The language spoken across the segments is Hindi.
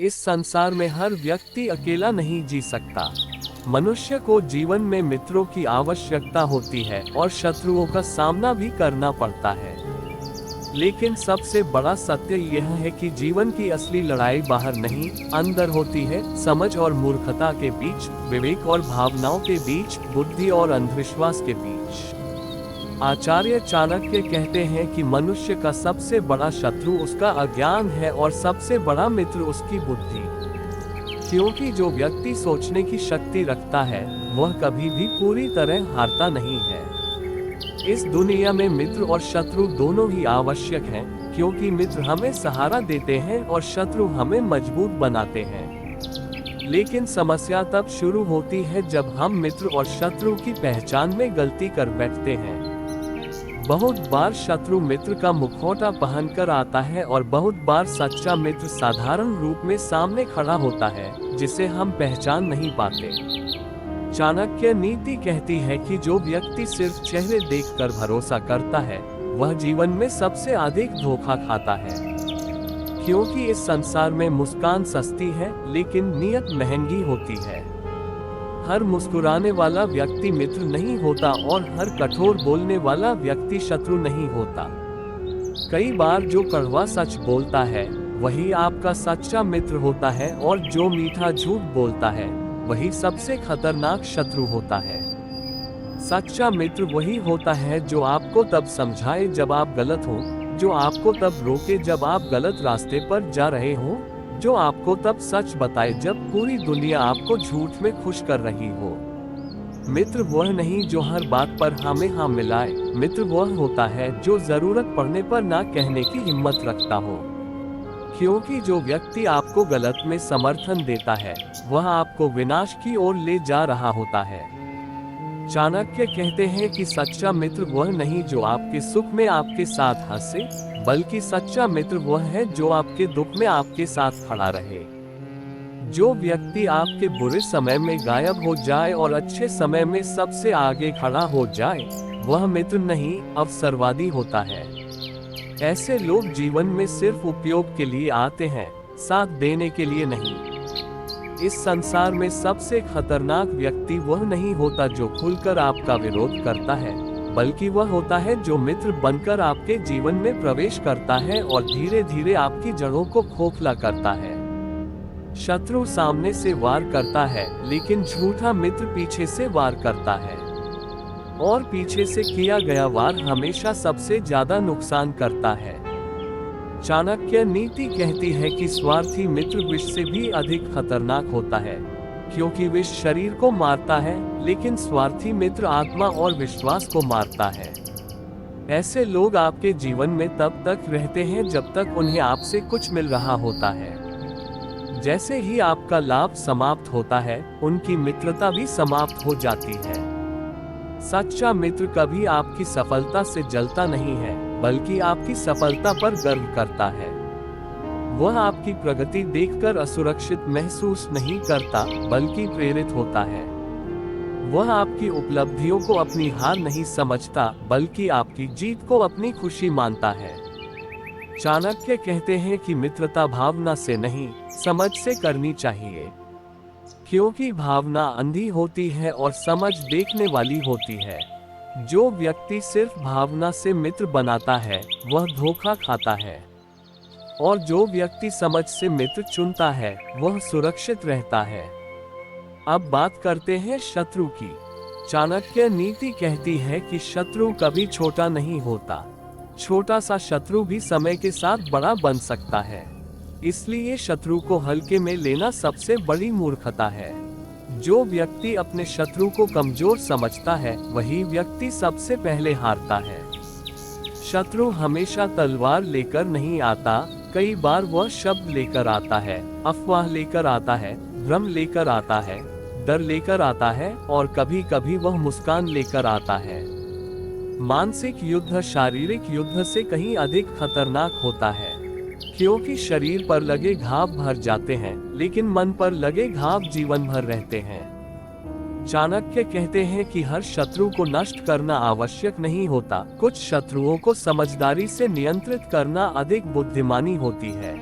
इस संसार में हर व्यक्ति अकेला नहीं जी सकता। मनुष्य को जीवन में मित्रों की आवश्यकता होती है और शत्रुओं का सामना भी करना पड़ता है। लेकिन सबसे बड़ा सत्य यह है कि जीवन की असली लड़ाई बाहर नहीं, अंदर होती है। समझ और मूर्खता के बीच, विवेक और भावनाओं के बीच, बुद्धि और अंधविश्वास के बीच। आचार्य चाणक्य कहते हैं कि मनुष्य का सबसे बड़ा शत्रु उसका अज्ञान है और सबसे बड़ा मित्र उसकी बुद्धि। क्योंकि जो व्यक्ति सोचने की शक्ति रखता है वह कभी भी पूरी तरह हारता नहीं है। इस दुनिया में मित्र और शत्रु दोनों ही आवश्यक हैं, क्योंकि मित्र हमें सहारा देते हैं और शत्रु हमें मजबूत बनाते हैं। लेकिन समस्या तब शुरू होती है जब हम मित्र और शत्रु की पहचान में गलती कर बैठते हैं। बहुत बार शत्रु मित्र का मुखौटा पहनकर आता है और बहुत बार सच्चा मित्र साधारण रूप में सामने खड़ा होता है, जिसे हम पहचान नहीं पाते। चाणक्य नीति कहती है कि जो व्यक्ति सिर्फ चेहरे देखकर भरोसा करता है वह जीवन में सबसे अधिक धोखा खाता है। क्योंकि इस संसार में मुस्कान सस्ती है लेकिन नियत महंगी होती है। हर मुस्कुराने वाला व्यक्ति मित्र नहीं होता और हर कठोर बोलने वाला व्यक्ति शत्रु नहीं होता। कई बार जो कड़वा सच बोलता है वही आपका सच्चा मित्र होता है और जो मीठा झूठ बोलता है वही सबसे खतरनाक शत्रु होता है। सच्चा मित्र वही होता है जो आपको तब समझाए जब आप गलत हो, जो आपको तब रोके जब आप गलत रास्ते पर जा रहे हो, जो आपको तब सच बताए जब पूरी दुनिया आपको झूठ में खुश कर रही हो। मित्र वह नहीं जो हर बात पर हमें हाँ मिलाए, मित्र वह होता है जो जरूरत पड़ने पर ना कहने की हिम्मत रखता हो। क्योंकि जो व्यक्ति आपको गलत में समर्थन देता है वह आपको विनाश की ओर ले जा रहा होता है। चाणक्य कहते हैं कि सच्चा मित्र वह नहीं जो आपके सुख में आपके साथ हंसे, बल्कि सच्चा मित्र वह है जो आपके दुख में आपके साथ खड़ा रहे। जो व्यक्ति आपके बुरे समय में गायब हो जाए और अच्छे समय में सबसे आगे खड़ा हो जाए वह मित्र नहीं, अवसरवादी होता है। ऐसे लोग जीवन में सिर्फ उपयोग के लिए आते हैं, साथ देने के लिए नहीं। इस संसार में सबसे खतरनाक व्यक्ति वह नहीं होता जो खुलकर आपका विरोध करता है, बल्कि वह होता है जो मित्र बनकर आपके जीवन में प्रवेश करता है और धीरे धीरे आपकी जड़ों को खोखला करता है। शत्रु सामने से वार करता है लेकिन झूठा मित्र पीछे से वार करता है, और पीछे से किया गया वार हमेशा सबसे ज्यादा नुकसान करता है। चाणक्य नीति कहती है कि स्वार्थी मित्र विष से भी अधिक खतरनाक होता है, क्योंकि विष शरीर को मारता है लेकिन स्वार्थी मित्र आत्मा और विश्वास को मारता है। ऐसे लोग आपके जीवन में तब तक रहते हैं जब तक उन्हें आपसे कुछ मिल रहा होता है। जैसे ही आपका लाभ समाप्त होता है उनकी मित्रता भी समाप्त हो जाती है। सच्चा मित्र कभी आपकी सफलता से जलता नहीं है, बल्कि आपकी सफलता पर गर्व करता है। वह आपकी प्रगति देखकर असुरक्षित महसूस नहीं करता, बल्कि प्रेरित होता है। वह आपकी उपलब्धियों को अपनी हार नहीं समझता, बल्कि आपकी जीत को अपनी खुशी मानता है। चाणक्य कहते हैं कि मित्रता भावना से नहीं, समझ से करनी चाहिए, क्योंकि भावना अंधी होती है और समझ देखने वाली होती है। जो व्यक्ति सिर्फ भावना से मित्र बनाता है वह धोखा खाता है, और जो व्यक्ति समझ से मित्र चुनता है वह सुरक्षित रहता है। अब बात करते हैं शत्रु की। चाणक्य नीति कहती है कि शत्रु कभी छोटा नहीं होता। छोटा सा शत्रु भी समय के साथ बड़ा बन सकता है। इसलिए शत्रु को हल्के में लेना सबसे बड़ी मूर्खता है। जो व्यक्ति अपने शत्रु को कमजोर समझता है वही व्यक्ति सबसे पहले हारता है। शत्रु हमेशा तलवार लेकर नहीं आता, कई बार वह शब्द लेकर आता है, अफवाह लेकर आता है, भ्रम लेकर आता है, डर लेकर आता है और कभी कभी वह मुस्कान लेकर आता है। मानसिक युद्ध शारीरिक युद्ध से कहीं अधिक खतरनाक होता है, क्योंकि शरीर पर लगे घाव भर जाते हैं लेकिन मन पर लगे घाव जीवन भर रहते हैं। चाणक्य कहते हैं कि हर शत्रु को नष्ट करना आवश्यक नहीं होता, कुछ शत्रुओं को समझदारी से नियंत्रित करना अधिक बुद्धिमानी होती है।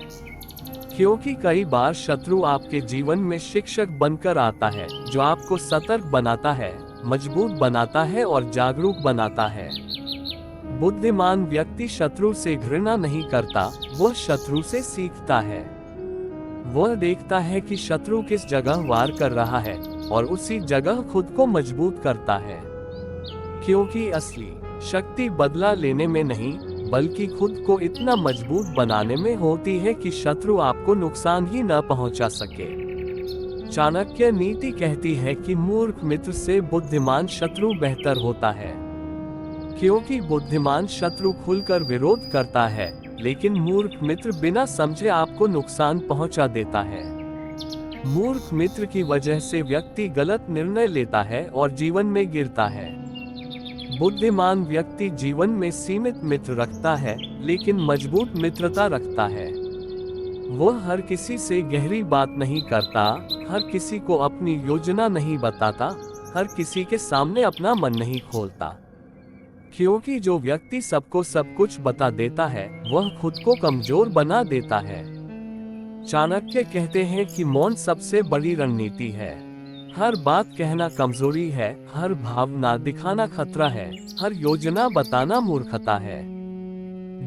क्योंकि कई बार शत्रु आपके जीवन में शिक्षक बनकर आता है, जो आपको सतर्क बनाता है, मजबूत बनाता है और जागरूक बनाता है। बुद्धिमान व्यक्ति शत्रु से घृणा नहीं करता, वह शत्रु से सीखता है। वह देखता है कि शत्रु किस जगह वार कर रहा है और उसी जगह खुद को मजबूत करता है। क्योंकि असली शक्ति बदला लेने में नहीं, बल्कि खुद को इतना मजबूत बनाने में होती है कि शत्रु आपको नुकसान ही न पहुंचा सके। चाणक्य नीति कहती है कि मूर्ख मित्र से बुद्धिमान शत्रु बेहतर होता है। क्योंकि बुद्धिमान शत्रु खुलकर विरोध करता है, लेकिन मूर्ख मित्र बिना समझे आपको नुकसान पहुंचा देता है। मूर्ख मित्र की वजह से व्यक्ति गलत निर्णय लेता है और जीवन में गिरता है। बुद्धिमान व्यक्ति जीवन में सीमित मित्र रखता है, लेकिन मजबूत मित्रता रखता है। वह हर किसी से गहरी बात नहीं करता, हर किसी को अपनी योजना नहीं बताता, हर किसी के सामने अपना मन नहीं खोलता। क्योंकि जो व्यक्ति सबको सब कुछ बता देता है, वह खुद को कमजोर बना देता है। चाणक्य कहते हैं कि मौन सबसे बड़ी रणनीति है। हर बात कहना कमजोरी है, हर भावना दिखाना खतरा है, हर योजना बताना मूर्खता है।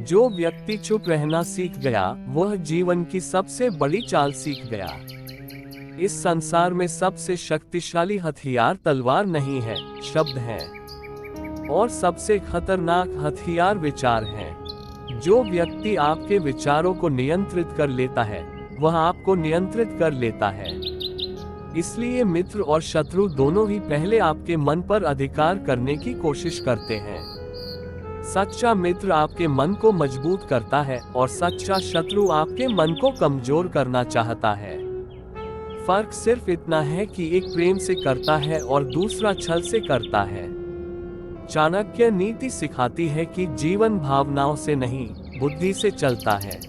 जो व्यक्ति चुप रहना सीख गया, वह जीवन की सबसे बड़ी चाल सीख गया। इस संसार में सबसे शक्तिशाली हथियार तलवार नहीं है, शब्द है। और सबसे खतरनाक हथियार विचार हैं। जो व्यक्ति आपके विचारों को नियंत्रित कर लेता है, वह आपको नियंत्रित कर लेता है। इसलिए मित्र और शत्रु दोनों ही पहले आपके मन पर अधिकार करने की कोशिश करते हैं। सच्चा मित्र आपके मन को मजबूत करता है और सच्चा शत्रु आपके मन को कमजोर करना चाहता है। फर्क सिर्फ इतना है कि एक प्रेम से करता है और दूसरा छल से करता है। चाणक्य नीति सिखाती है कि जीवन भावनाओं से नहीं, बुद्धि से चलता है।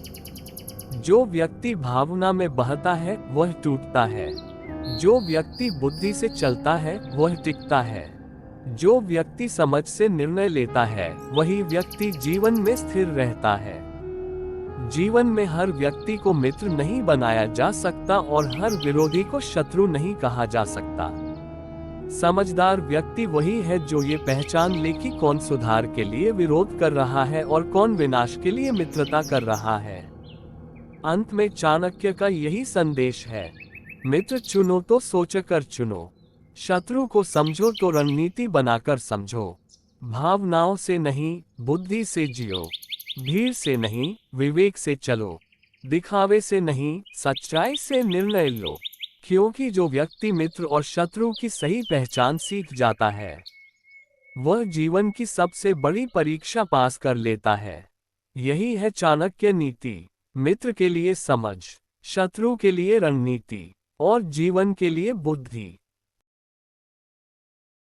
जो व्यक्ति भावना में बहता है, वह टूटता है। जो व्यक्ति बुद्धि से चलता है, वह टिकता है। जो व्यक्ति समझ से निर्णय लेता है, वही व्यक्ति जीवन में स्थिर रहता है। जीवन में हर व्यक्ति को मित्र नहीं बनाया जा सकता और हर विरोधी को शत्रु नहीं कहा जा सकता। समझदार व्यक्ति वही है जो ये पहचान ले कि कौन सुधार के लिए विरोध कर रहा है और कौन विनाश के लिए मित्रता कर रहा है। अंत में चाणक्य का यही संदेश है, मित्र चुनो तो सोचकर चुनो, शत्रु को समझो तो रणनीति बनाकर समझो। भावनाओं से नहीं, बुद्धि से जियो। भीड़ से नहीं, विवेक से चलो। दिखावे से नहीं, सच्चाई से निर्णय लो। क्योंकि जो व्यक्ति मित्र और शत्रु की सही पहचान सीख जाता है, वह जीवन की सबसे बड़ी परीक्षा पास कर लेता है। यही है चाणक्य नीति। मित्र के लिए समझ, शत्रु के लिए रणनीति और जीवन के लिए बुद्धि।